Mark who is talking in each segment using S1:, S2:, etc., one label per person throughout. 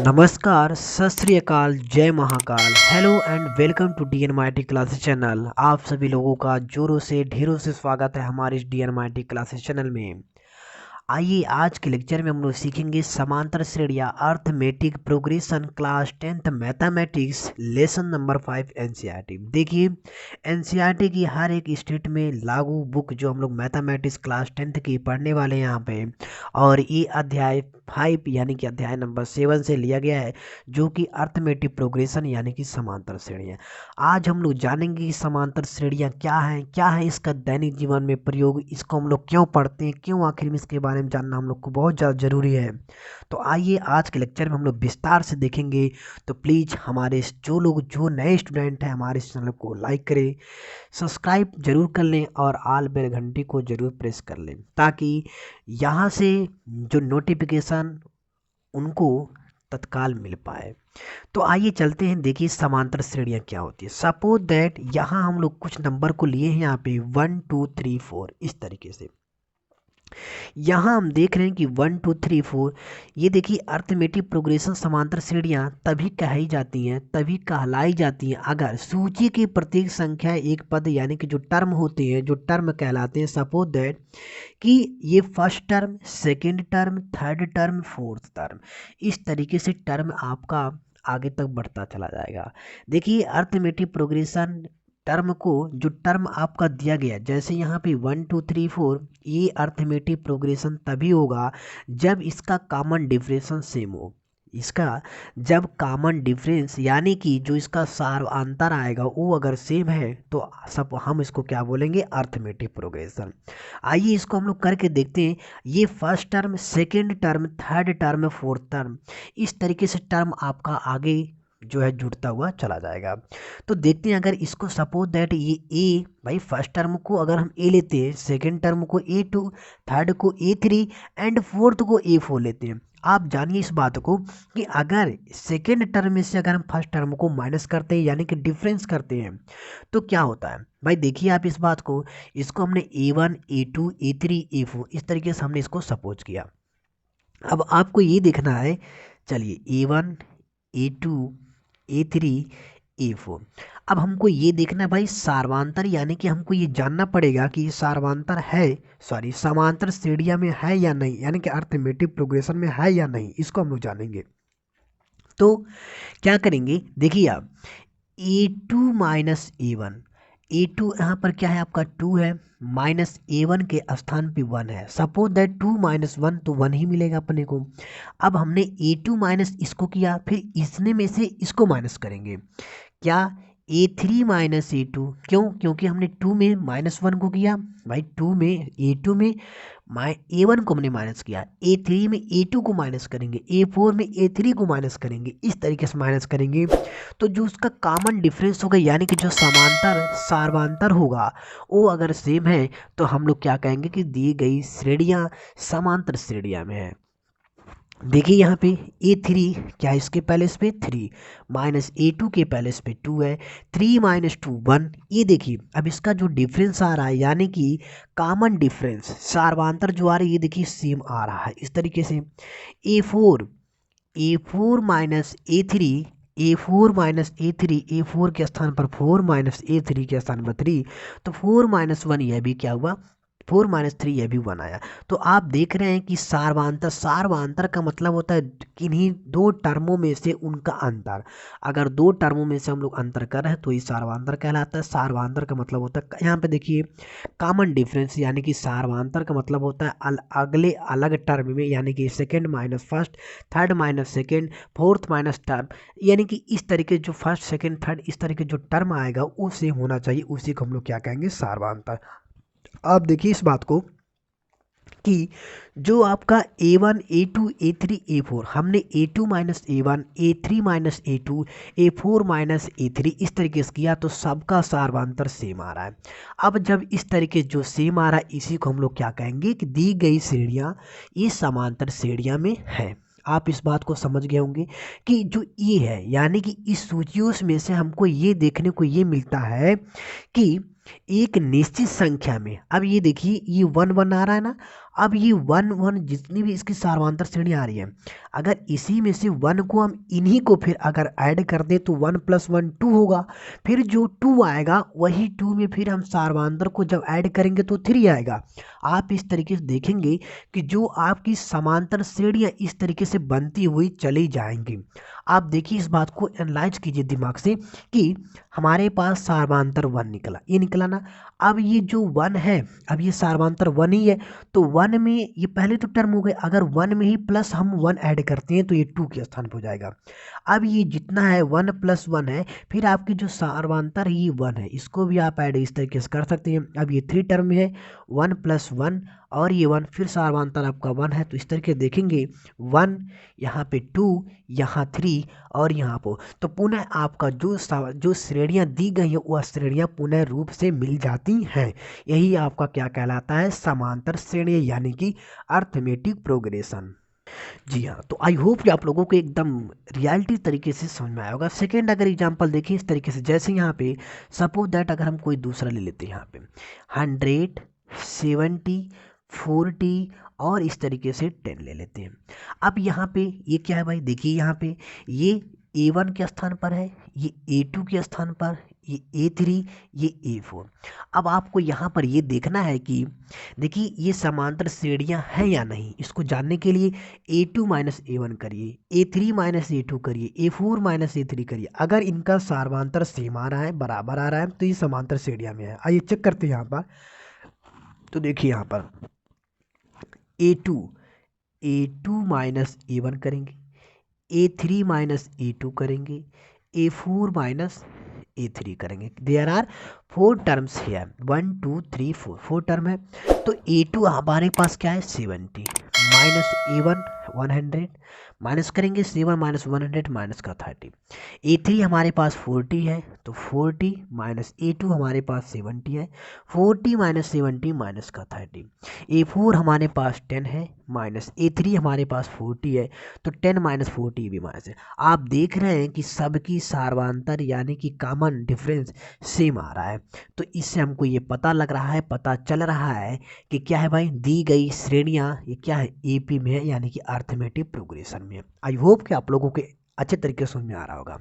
S1: नमस्कार, सत श्री अकाल, जय Mahakal. Hello and welcome to DNMIT classes channel. आप सभी लोगों का जोरों से ढेरों से स्वागत है हमारे इस DNMIT क्लासेस चैनल में। आइए आज के लेक्चर में हम लोग सीखेंगे समांतर श्रेणियाँ, arithmetic progression, class 10th mathematics, lesson number 5 NCERT। देखिए NCERT की हर एक स्टेट में लागू बुक जो हम लोग मैथमेटिक्स क्लास 10th की पढ़ने वाले हैं यहाँ पे, और ये अध्याय 5 यानी कि अध्याय नंबर 7 से लिया गया है, जो कि अर्थमेटिक प्रोग्रेशन यानी कि समांतर श्रेणियाँ। आज हम लोग जानेंगे कि समांतर श्रेणियाँ क्या है इसका दैनिक जीवन में प्रयोग, इसको हम लोग क्यों पढ़ते हैं, क्यों आखिर में इसके बारे में जानना हम लोग को बहुत ज़्यादा ज़रूरी है। तो आइए आज के लेक्चर में हम लोग विस्तार से देखेंगे। तो प्लीज़ जो नए स्टूडेंट हैं हमारे इस चैनल को लाइक करें, सब्सक्राइब जरूर कर लें और आल बेल घंटी को जरूर प्रेस कर लें, ताकि यहाँ से जो नोटिफिकेशन उनको तत्काल मिल पाए। तो आइए चलते हैं, देखिए समांतर श्रेणियाँ क्या होती है। सपोज दैट यहाँ हम लोग कुछ नंबर को लिए हैं, यहाँ पे 1 2 3 4 इस तरीके से। यहाँ हम देख रहे हैं कि 1 2 3 4, ये देखिए अर्थमेटिक प्रोग्रेशन समांतर श्रेणियाँ तभी कहलाई जाती हैं अगर सूची की प्रत्येक संख्या एक पद यानी कि जो टर्म होते हैं, जो टर्म कहलाते हैं। सपोज दैट कि ये first term, second term, third term, fourth term, इस तरीके से टर्म आपका आगे तक बढ़ता चला जाएगा। देखिए अर्थमेटिक प्रोग्रेशन टर्म को, जो टर्म आपका दिया गया जैसे यहाँ पे 1 2 3 4, ये अर्थमेटिक प्रोग्रेशन तभी होगा जब इसका कॉमन डिफरेंस सेम हो। इसका जब कॉमन डिफरेंस यानी कि जो इसका सार अंतर आएगा वो अगर सेम है तो सब हम इसको क्या बोलेंगे, अर्थमेटिक प्रोग्रेशन। आइए इसको हम लोग करके देखते हैं। ये first term, second term, third term, fourth term, इस तरीके से टर्म आपका आगे जो है जुड़ता हुआ चला जाएगा। तो देखते हैं, अगर इसको सपोज दैट ये ए, भाई फर्स्ट टर्म को अगर हम ए लेते हैं, सेकेंड टर्म को A2, थर्ड को A3 एंड फोर्थ को A4 लेते हैं। आप जानिए इस बात को कि अगर सेकेंड टर्म में से अगर हम फर्स्ट टर्म को माइनस करते हैं यानी कि डिफरेंस करते हैं तो क्या होता है। भाई देखिए आप इस बात को, इसको हमने A1 A2 A3 A4 इस तरीके से हमने इसको सपोज किया। अब आपको ये देखना है, चलिए A1 A2 A3 A4। अब हमको ये देखना है भाई सार्वंतर, यानी कि हमको ये जानना पड़ेगा कि ये सार्वंतर है, सॉरी समांतर श्रेणियां में है या नहीं, यानी कि अर्थमेटिक प्रोग्रेशन में है या नहीं, इसको हम लोग जानेंगे। तो क्या करेंगे, देखिए आप A2 माइनस A1, A2 यहाँ पर क्या है आपका 2 है, माइनस A1 के स्थान पे 1 है। सपोज दैट 2 माइनस 1 तो 1 ही मिलेगा अपने को। अब हमने A2 माइनस इसको किया, फिर इसने में से इसको माइनस करेंगे, क्या A3 माइनस A2, क्योंकि हमने 2 में -1 को किया, भाई 2 में A2 में A1 को हमने माइनस किया, A3 में A2 को माइनस करेंगे, A4 में A3 को माइनस करेंगे, इस तरीके से माइनस करेंगे। तो जो उसका कॉमन डिफरेंस होगा यानी कि जो समांतर सार्वंतर होगा वो अगर सेम है तो हम लोग क्या कहेंगे कि दी गई श्रेणियाँ समांतर श्रेणियाँ में है। देखिए यहाँ पे A3 क्या है, इसके पैलेस पे 3 माइनस A2 के पैलेस पे 2 है, 3 माइनस 2 1। ये देखिए अब इसका जो डिफरेंस आ रहा है यानी कि कॉमन डिफरेंस सार्वंतर जो आ रहा है, ये देखिए सेम आ रहा है इस तरीके से। A4 minus A3, A4 minus A3, A4 के स्थान पर 4 माइनस A3 के स्थान पर 3, तो 4 माइनस 1 यह भी क्या हुआ, 4 माइनस 3 यह भी 1 आया। तो आप देख रहे हैं कि सार्वंतर का मतलब होता है किन्हीं दो टर्मों में से उनका अंतर। अगर दो टर्मों में से हम लोग अंतर कर रहे हैं तो ये सार्वंतर कहलाता है। सार्वंतर का मतलब होता है, यहाँ पे देखिए कॉमन डिफरेंस, यानी कि सार्वंतर का मतलब होता है अगले अलग टर्म में, यानी कि second minus first, third minus second, fourth minus term, यानी कि इस तरीके जो फर्स्ट सेकेंड थर्ड इस तरीके जो टर्म आएगा वो सेम होना चाहिए, उसी को हम लोग क्या कहेंगे, सार्वंतर। आप देखिए इस बात को कि जो आपका A1 A2 A3 A4, हमने A2 minus A1, A3 minus A2, A4 minus A3 इस तरीके से किया तो सबका सार्वंतर सेम आ रहा है। अब जब इस तरीके जो सेम आ रहा है इसी को हम लोग क्या कहेंगे कि दी गई श्रेणियाँ ये समांतर श्रेणियाँ में है। आप इस बात को समझ गए होंगे कि जो ये है यानी कि इस सूचियों में से हमको ये देखने को ये मिलता है कि एक निश्चित संख्या में। अब ये देखिए ये वन वन आ रहा है ना, अब ये वन वन जितनी भी इसकी सार्वधातुक श्रेणी आ रही है, अगर इसी में से वन को हम इन्हीं को फिर अगर ऐड कर दें तो वन प्लस वन टू होगा। फिर जो टू आएगा वही टू में फिर हम सार्वधातुक को जब ऐड करेंगे तो थ्री आएगा। आप इस तरीके से देखेंगे कि जो आपकी समांतर श्रेणियाँ इस तरीके से बनती हुई चली जाएंगी। आप देखिए इस बात को एनालाइज कीजिए दिमाग से कि हमारे पास सार्वधातुक वन निकला, ये निकला ना। अब ये जो वन है, अब ये सार्वधातुक वन ही है, तो वन में ये पहले तो टर्म हो गए, अगर वन में ही प्लस हम वन ऐड करते हैं तो ये टू के स्थान पर हो जाएगा। अब ये जितना है वन प्लस वन है, फिर आपकी जो सार्वधातुक ये वन है, इसको भी आप ऐड इस तरीके से कर सकते हैं। अब ये थ्री टर्म है, वन प्लस वन और ये वन, फिर सार्वधातुक आपका वन है, तो इस तरीके देखेंगे वन, यहाँ पे टू, यहाँ थ्री और यहाँ पर, तो पुनः आपका जो श्रेणियाँ दी गई हैं वह श्रेणियाँ पुनः रूप से मिल जाती हैं। यही आपका क्या कहलाता है, समांतर श्रेणी यानी कि अर्थमेटिक प्रोग्रेशन। जी हाँ, तो आई होप कि आप लोगों को एकदम रियलिटी तरीके से समझ में आया होगा। सेकेंड अगर एग्जांपल देखें इस तरीके से, जैसे यहाँ पे सपोज दैट अगर हम कोई दूसरा ले लेते हैं, यहाँ पे 100, 70, 40 और इस तरीके से 10 ले लेते हैं। अब यहाँ पे ये क्या है भाई, देखिए यहाँ पे ये A1 के स्थान पर है, ये A2 के स्थान पर, ये A3, ये A4। अब आपको यहाँ पर ये देखना है कि देखिए ये समांतर श्रेणियाँ हैं या नहीं, इसको जानने के लिए A2 माइनस A1 करिए, A3 माइनस A2 करिए, A4 माइनस A3 करिए। अगर इनका सार्वधातुक सेम आ रहा है, बराबर आ रहा है, तो ये समांतर श्रेणियाँ में है। आइए चेक करते हैं यहाँ पर। तो देखिए यहाँ पर A2 माइनस A1 करेंगे, A3 माइनस A2 करेंगे, A4 माइनस A3 करेंगे। देयर आर फोर टर्म्स है, 1 2 3 4, फोर टर्म है। तो A2 हमारे पास क्या है 70, माइनस A1 100, माइनस करेंगे 7 माइनस 100 माइनस का 30। A3 हमारे पास 40 है, तो 40 माइनस A2 हमारे पास 70 है, 40 माइनस 70 माइनस का 30। A4 हमारे पास 10 है, माइनस A3 हमारे पास 40 है, तो 10 माइनस 40 भी माइनस है। आप देख रहे हैं कि सबकी सार्वधातुक यानी कि कॉमन डिफरेंस सेम आ रहा है। तो इससे हमको ये पता लग रहा है, पता चल रहा है कि क्या है भाई, दी गई श्रेणियाँ ये क्या है AP में है, यानी कि अर्थमेटिक प्रोग्रेशन में। आई होप कि आप लोगों के अच्छे तरीके से समझ में आ रहा होगा।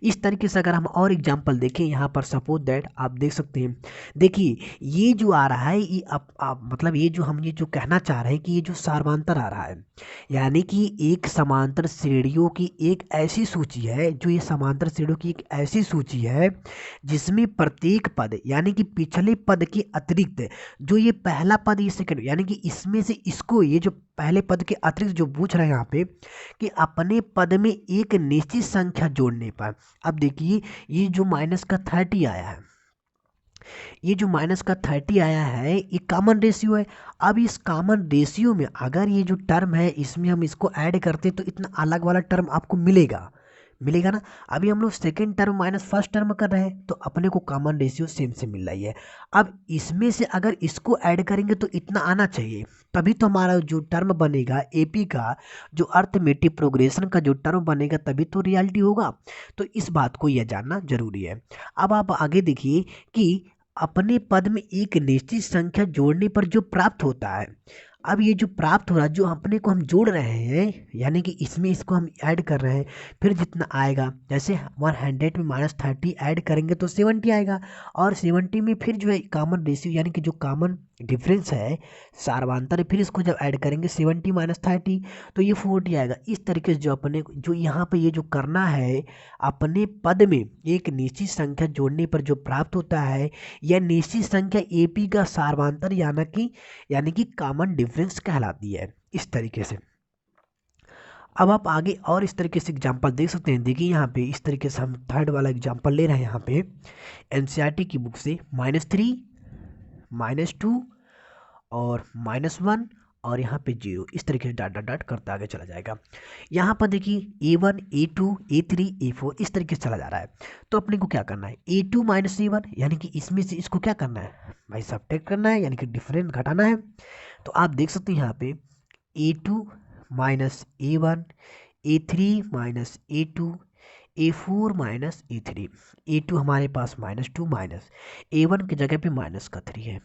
S1: इस तरीके से अगर हम और एग्जांपल देखें यहाँ पर, सपोज दैट आप देख सकते हैं, देखिए ये जो आ रहा है ये आप मतलब ये जो हम ये जो कहना चाह रहे हैं कि ये जो सार्वधातुक आ रहा है, यानी कि एक समांतर श्रेणियों की एक ऐसी सूची है, जो ये समांतर श्रेणियों की एक ऐसी सूची है जिसमें प्रत्येक पद यानी कि पिछले पद के अतिरिक्त जो ये पहला पद, ये सेकंड, यानी कि इसमें से इसको ये जो पहले पद के अतिरिक्त जो पूछ रहे हैं यहाँ पे कि अपने पद में एक निश्चित संख्या जोड़ने पर। अब देखिए ये जो माइनस का 30 आया है, ये जो माइनस का 30 आया है ये कॉमन रेशियो है। अब इस कॉमन रेशियो में अगर ये जो टर्म है इसमें हम इसको ऐड करते तो इतना अलग वाला टर्म आपको मिलेगा, मिलेगा ना। अभी हम लोग second term minus first term कर रहे हैं, तो अपने को कॉमन रेशियो सेम से मिल रही है। अब इसमें से अगर इसको ऐड करेंगे तो इतना आना चाहिए, तभी तो हमारा जो टर्म बनेगा AP का, जो अर्थमेटिक प्रोग्रेशन का जो टर्म बनेगा, तभी तो रियलिटी होगा। तो इस बात को यह जानना जरूरी है। अब आप आगे देखिए कि अपने पद में एक निश्चित संख्या जोड़ने पर जो प्राप्त होता है, अब ये जो प्राप्त हो रहा है, जो अपने को हम जोड़ रहे हैं, यानी कि इसमें इसको हम ऐड कर रहे हैं, फिर जितना आएगा, जैसे 100 में माइनस 30 ऐड करेंगे तो 70 आएगा, और 70 में फिर जो है कॉमन रेशियो यानी कि जो कॉमन डिफरेंस है सार्वधातुक, फिर इसको जब ऐड करेंगे 70 माइनस 30 तो ये 40 आएगा। इस तरीके से जो अपने जो यहाँ पे ये जो करना है, अपने पद में एक निश्चित संख्या जोड़ने पर जो प्राप्त होता है, यह निश्चित संख्या AP का सार्वधातुक यानी कि कॉमन डिफरेंस कहलाती है। इस तरीके से अब आप आगे और इस तरीके से एग्जांपल देख सकते हैं। देखिए यहाँ पे इस तरीके से हम थर्ड वाला एग्जांपल ले रहे हैं, यहाँ पे NCERT की बुक से -3, -2 और -1 और यहाँ पे 0, इस तरीके से डॉट डॉट डॉट करते आगे चला जाएगा। यहाँ पर देखिए A1 A2 A3 A4 इस तरीके से चला जा रहा है। तो अपने को क्या करना है, A2 माइनस A1 यानी कि इसमें से इसको क्या करना है भाई, सब्ट्रैक्ट करना है, यानी कि डिफरेंस घटाना है। तो आप देख सकते हैं यहाँ पे A2 minus A1, A3 minus A2, A4 minus A3, A2 हमारे पास -2 माइनस A1 की जगह पे -3 है,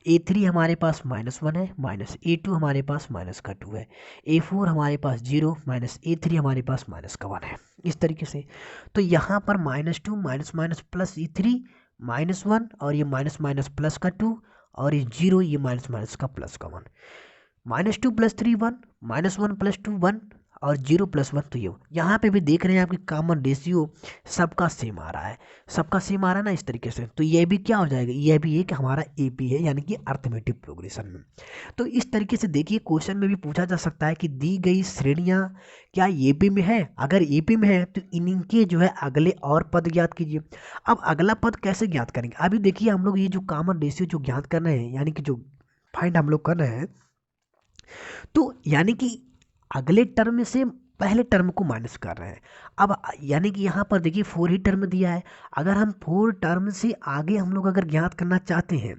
S1: A3 हमारे पास -1 है माइनस A2 हमारे पास -2 है, A4 हमारे पास 0 माइनस A3 हमारे पास -1 है। इस तरीके से तो यहाँ पर -2 माइनस माइनस प्लस E3 -1 और ये माइनस माइनस प्लस का 2 और ये 0 ये माइनस माइनस का प्लस का 1, -2 + 3 1 -1 + 2 1 और 0 + 1 तो ये यहाँ पे भी देख रहे हैं आपकी कॉमन रेशियो सबका सेम आ रहा है, सबका सेम आ रहा है ना इस तरीके से। तो ये भी क्या हो जाएगा, ये भी एक हमारा एपी है यानी कि अर्थमेटिक प्रोग्रेशन में। तो इस तरीके से देखिए क्वेश्चन में भी पूछा जा सकता है कि दी गई श्रेणियाँ क्या एपी में है, अगर एपी में है तो इनके जो है अगले और पद ज्ञात कीजिए। अब अगला पद कैसे ज्ञात करेंगे, अभी देखिए हम लोग ये जो कॉमन रेशियो जो ज्ञात कर रहे हैं यानी कि जो फाइंड हम लोग कर रहे हैं, तो यानी कि अगले टर्म से पहले टर्म को माइनस कर रहे हैं। अब यानी कि यहाँ पर देखिए 4 ही टर्म दिया है, अगर हम 4 टर्म से आगे हम लोग अगर ज्ञात करना चाहते हैं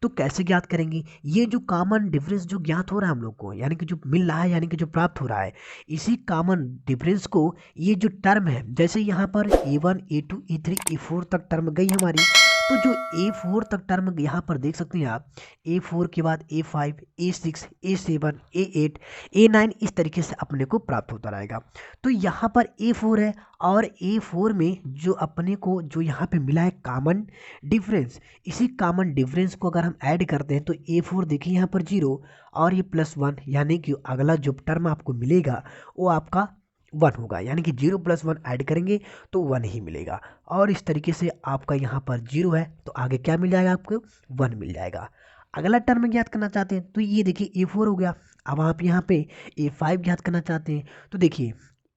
S1: तो कैसे ज्ञात करेंगे, ये जो कॉमन डिफरेंस जो ज्ञात हो रहा है हम लोग को यानी कि जो मिल रहा है यानी कि जो प्राप्त हो रहा है, इसी कॉमन डिफरेंस को ये जो टर्म है जैसे यहाँ पर A1 A2 A3 A4 तक टर्म गई हमारी, तो जो A4 तक टर्म यहाँ पर देख सकते हैं आप, A4 के बाद A5 A6 A7 A8 A9 इस तरीके से अपने को प्राप्त होता रहेगा। तो यहाँ पर A4 है और A4 में जो अपने को जो यहाँ पे मिला है कॉमन डिफरेंस, इसी कॉमन डिफरेंस को अगर हम ऐड करते हैं तो A4 देखिए यहाँ पर 0 और ये +1 यानी कि अगला जो टर्म आपको मिलेगा वो आपका 1 होगा, यानी कि 0 + 1 ऐड करेंगे तो 1 ही मिलेगा। और इस तरीके से आपका यहाँ पर 0 है तो आगे क्या मिल जाएगा आपको, 1 मिल जाएगा। अगला टर्म ज्ञात करना चाहते हैं तो ये देखिए A4 हो गया। अब आप यहाँ पे A5 ज्ञात करना चाहते हैं तो देखिए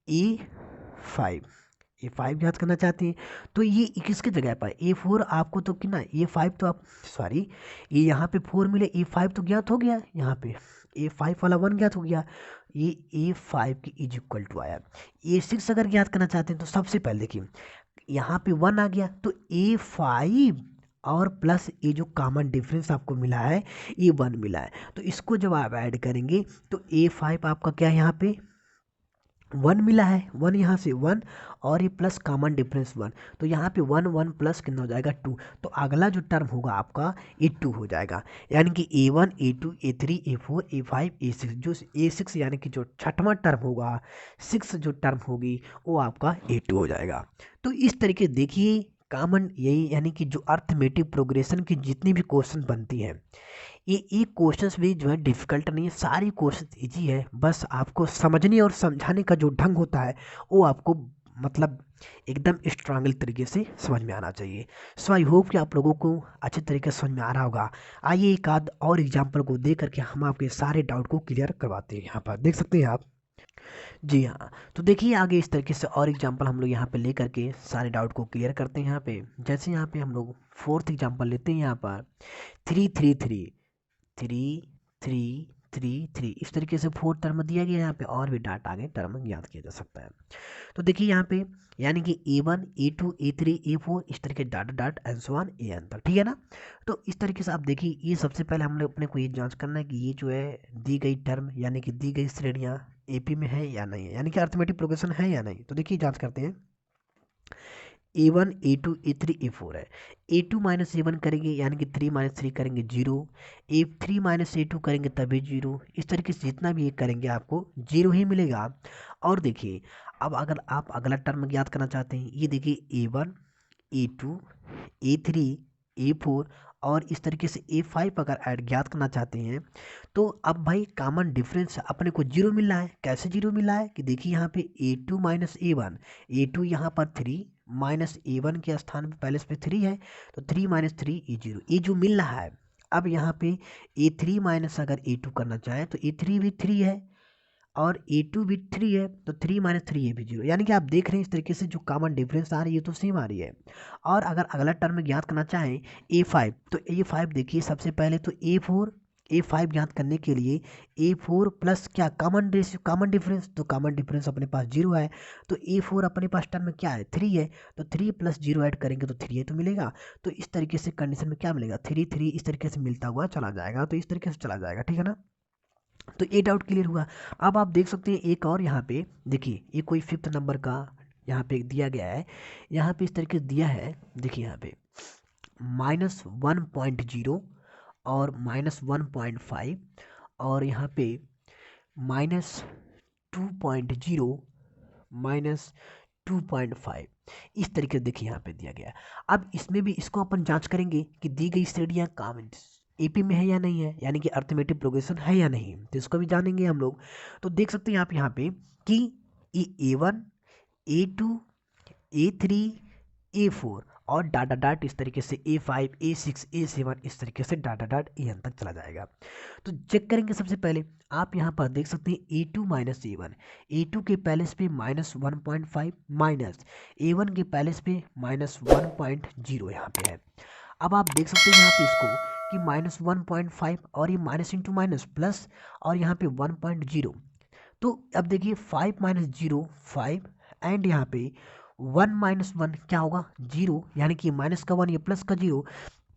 S1: A5 ज्ञात करना चाहते हैं तो ये किसके जगह पर A4 आपको तो कितना A5 तो आप सॉरी ये यहाँ पे 4 मिले, A5 तो ज्ञात हो गया, यहाँ पे A5 वाला 1 ज्ञात हो गया, ये A5 की इज इक्वल टू आया। A6 अगर ज्ञात करना चाहते हैं तो सबसे पहले देखिए यहाँ पे 1 आ गया तो A5 और प्लस ये जो कॉमन डिफरेंस आपको मिला है ये 1 मिला है, तो इसको जब आप ऐड करेंगे तो A5 आपका क्या यहाँ पे 1 मिला है, 1 यहाँ से 1 और ये प्लस कॉमन डिफरेंस 1, तो यहाँ पे 1 1 प्लस कितना हो जाएगा 2, तो अगला जो टर्म होगा आपका ये 2 हो जाएगा, यानी कि A1 A2 A3 A4 A5 A6, जो A6 यानी कि जो छठवां टर्म होगा 6 जो टर्म होगी वो आपका A2 हो जाएगा। तो इस तरीके देखिए कॉमन यही यानी कि जो अर्थमेटिक प्रोग्रेशन की जितनी भी क्वेश्चन बनती हैं ये एक क्वेश्चंस भी जो है डिफ़िकल्ट नहीं है, सारी क्वेश्चन इजी है, बस आपको समझने और समझाने का जो ढंग होता है वो आपको मतलब एकदम स्ट्रांगल तरीके से समझ में आना चाहिए। सो आई होप कि आप लोगों को अच्छे तरीके से समझ में आ रहा होगा। आइए एक आध और एग्जाम्पल को दे करके हम आपके सारे डाउट को क्लियर करवाते हैं, यहाँ पर देख सकते हैं आप। जी हाँ, तो देखिए आगे इस तरीके से और एग्जांपल हम लोग यहाँ पे ले करके सारे डाउट को क्लियर करते हैं। यहाँ पे जैसे यहाँ पे हम लोग फोर्थ एग्जांपल लेते हैं, यहाँ पर 3 3 3 3 3 3 3 इस तरीके से 4 टर्म दिया गया। यहाँ पे और भी डाटा आगे टर्म याद किया जा सकता है। तो देखिए यहाँ पे यानी कि A1 A2 A3 A4 इस तरीके dot dot and so on AN तक, ठीक है ना। तो इस तरीके से आप देखिए ये सबसे पहले हम लोग अपने को ये जांच करना है कि ये जो है दी गई टर्म यानी कि दी गई श्रेणियाँ AP में है या नहीं है, यानी कि अर्थमेटिक प्रोग्रेशन है या नहीं। तो देखिए जांच करते हैं। A1 A2 A3 A4 है, A2 माइनस A1 करेंगे यानी कि 3 माइनस 3 करेंगे 0, A3 माइनस A2 करेंगे तभी 0, इस तरीके से जितना भी ये करेंगे आपको 0 ही मिलेगा। और देखिए अब अगर आप अगला टर्म ज्ञात करना चाहते हैं, ये देखिए A1 A2 A3 A4 और इस तरीके से A5 अगर ऐड ज्ञात करना चाहते हैं तो अब भाई कॉमन डिफरेंस अपने को 0 मिल रहा है। कैसे 0 मिला है कि देखिए यहाँ पे A2 माइनस A1, A2 यहाँ पर 3 माइनस A1 के स्थान पे पहले इस पे 3 है तो 3 माइनस 3 ये 0, ये जो मिल रहा है। अब यहाँ पे A3 माइनस अगर A2 करना चाहे तो A3 भी 3 है और A2 भी 3 है तो 3 माइनस 3 ये भी 0, यानी कि आप देख रहे हैं इस तरीके से जो कॉमन डिफरेंस आ रही है तो सेम आ रही है। और अगर अगला टर्म ज्ञात करना चाहें A5 तो A5 देखिए सबसे पहले तो A5 ज्ञात करने के लिए A4 प्लस क्या कॉमन डिफरेंस, तो कॉमन डिफरेंस अपने पास 0 है तो A4 अपने पास टर्म में क्या है 3 है, तो 3 + 0 ऐड करेंगे तो 3 है तो मिलेगा। तो इस तरीके से कंडीशन में क्या मिलेगा 3 3 इस तरीके से मिलता हुआ चला जाएगा, तो इस तरीके से चला जाएगा, ठीक है ना। तो ये डाउट क्लियर हुआ। अब आप देख सकते हैं एक और यहाँ पे देखिए ये कोई 5th नंबर का यहाँ पे दिया गया है, यहाँ पे इस तरीके से दिया है, देखिए यहाँ पे -1.0 और -1.5 और यहाँ पे -2.0 -2.5 इस तरीके से देखिए यहाँ पे दिया गया है। अब इसमें भी इसको अपन जांच करेंगे कि दी गई श्रेणियाँ कॉमन एपी में है या नहीं है, यानी कि अर्थमेटिक प्रोग्रेशन है या नहीं, तो इसको भी जानेंगे हम लोग। तो देख सकते हैं आप यहाँ पे कि A1 A2 A3 A4 और डाटा डाट इस तरीके से A5 A6 A7 इस तरीके से डाटा डाट AN तक चला जाएगा। तो चेक करेंगे सबसे पहले, आप यहाँ पर देख सकते हैं A2 माइनस A1, A2 के पैलेस पे -1.5 माइनस A1 के पैलेस पे -1.0 यहाँ पे है। अब आप देख सकते हैं यहाँ पे इसको कि -1.5 और ये माइनस इंटू माइनस प्लस और यहाँ पे 1.0। तो अब देखिए 5 माइनस 0 5 एंड यहाँ पे 1 माइनस 1 क्या होगा 0, यानी कि माइनस का 1 ये प्लस का 0,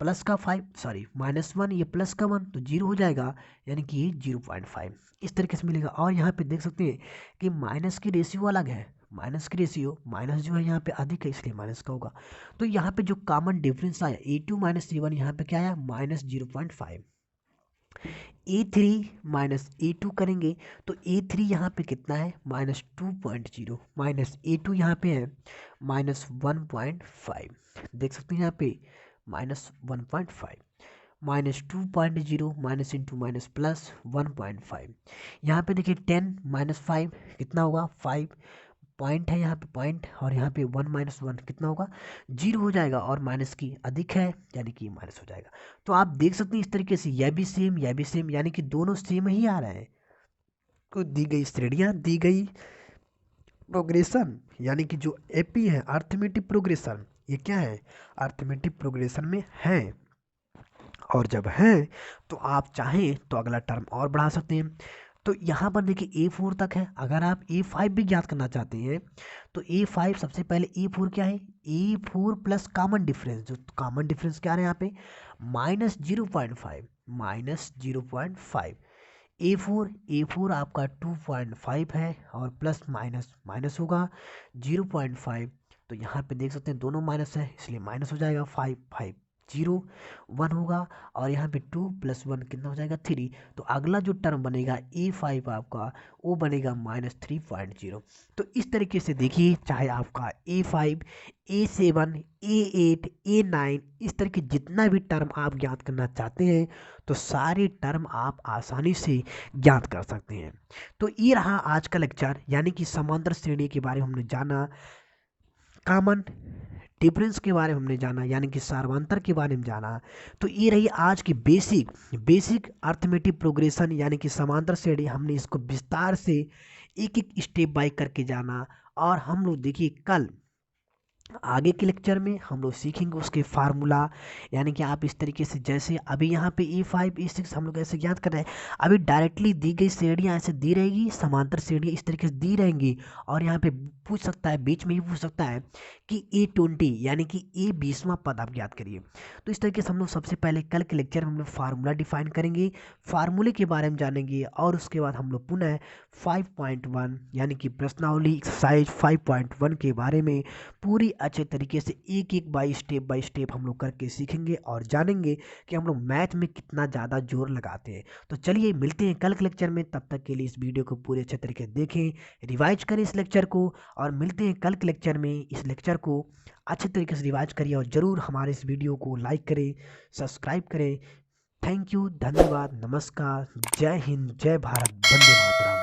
S1: प्लस का 5 सॉरी -1 ये प्लस का 1 तो 0 हो जाएगा, यानी कि ये 0.5 इस तरीके से मिलेगा। और यहाँ पे देख सकते हैं कि माइनस की रेशियो अलग है, माइनस की रेशियो माइनस जो है यहाँ पे अधिक है इसलिए माइनस का होगा। तो यहाँ पे जो कॉमन डिफरेंस आया A2 माइनस A1 यहाँ पे क्या आया -0.5। A3 माइनस A2 करेंगे तो A3 यहाँ पे कितना है -2.0 माइनस A2 यहाँ पे है -1.5, देख सकते हैं यहाँ पे -1.5 -2.0 माइनस इंटू माइनस प्लस 1.5। यहाँ पे देखिए 10 माइनस 5 कितना होगा 5 पॉइंट है यहाँ पे पॉइंट, और यहाँ पे 1 माइनस 1 कितना होगा 0 हो जाएगा, और माइनस की अधिक है यानी कि माइनस हो जाएगा। तो आप देख सकते हैं इस तरीके से यह भी सेम यानी कि दोनों सेम ही आ रहे हैं। तो दी गई श्रेणियाँ दी गई प्रोग्रेशन यानी कि जो एपी है अर्थमेटिक प्रोग्रेशन, ये क्या है अर्थमेटिक प्रोग्रेशन में है। और जब है तो आप चाहें तो अगला टर्म और बढ़ा सकते हैं। तो यहाँ पर देखिए A4 तक है, अगर आप A5 भी ज्ञात करना चाहते हैं तो A5 सबसे पहले A4 क्या है A4 प्लस कॉमन डिफरेंस, जो कॉमन डिफरेंस क्या है यहाँ पे -0.5 A4 आपका 2.5 है और प्लस माइनस माइनस होगा 0.5। तो यहाँ पे देख सकते हैं दोनों माइनस है इसलिए माइनस हो जाएगा 5 5 0 1 होगा, और यहाँ पे 2 + 1 कितना हो जाएगा 3। तो अगला जो टर्म बनेगा A5 आपका वो बनेगा -3.0। तो इस तरीके से देखिए चाहे आपका A5 A7 A8 A9 इस तरह के जितना भी टर्म आप ज्ञात करना चाहते हैं तो सारे टर्म आप आसानी से ज्ञात कर सकते हैं। तो ये रहा आज का लेक्चर, यानी कि समांतर श्रेणी के बारे में हमने जाना, कॉमन डिफरेंस के बारे में हमने जाना, यानी कि सार्वंतर के बारे में जाना। तो ये रही आज की बेसिक अर्थमेटिक प्रोग्रेशन यानी कि समांतर श्रेणी। हमने इसको विस्तार से एक एक स्टेप बाय करके जाना, और हम लोग देखिए कल आगे के लेक्चर में हम लोग सीखेंगे उसके फार्मूला, यानी कि आप इस तरीके से जैसे अभी यहाँ पे A5 A6 हम लोग ऐसे ज्ञात कर रहे हैं, अभी डायरेक्टली दी गई श्रेणियाँ ऐसे दी रहेगी, समांतर श्रेणियाँ इस तरीके से दी रहेंगी, और यहाँ पे पूछ सकता है बीच में ही पूछ सकता है कि A20 यानी कि A20वां पद आप ज्ञात करिए। तो इस तरीके से हम लोग सबसे पहले कल के लेक्चर में हम लोग फार्मूला डिफाइन करेंगे, फार्मूले के बारे में जानेंगे, और उसके बाद हम लोग पुनः 5.1 यानी कि प्रश्नावली एक्सरसाइज 5.1 के बारे में पूरी अच्छे तरीके से एक एक बाय स्टेप हम लोग करके सीखेंगे और जानेंगे कि हम लोग मैथ में कितना ज़्यादा जोर लगाते हैं। तो चलिए मिलते हैं कल के लेक्चर में, तब तक के लिए इस वीडियो को पूरे अच्छे तरीके से देखें, रिवाइज करें इस लेक्चर को, और मिलते हैं कल के लेक्चर में। इस लेक्चर को अच्छे तरीके से रिवाइज करिए और ज़रूर हमारे इस वीडियो को लाइक करें, सब्सक्राइब करें। थैंक यू, धन्यवाद, नमस्कार, जय हिंद, जय भारत, वंदे मातरम।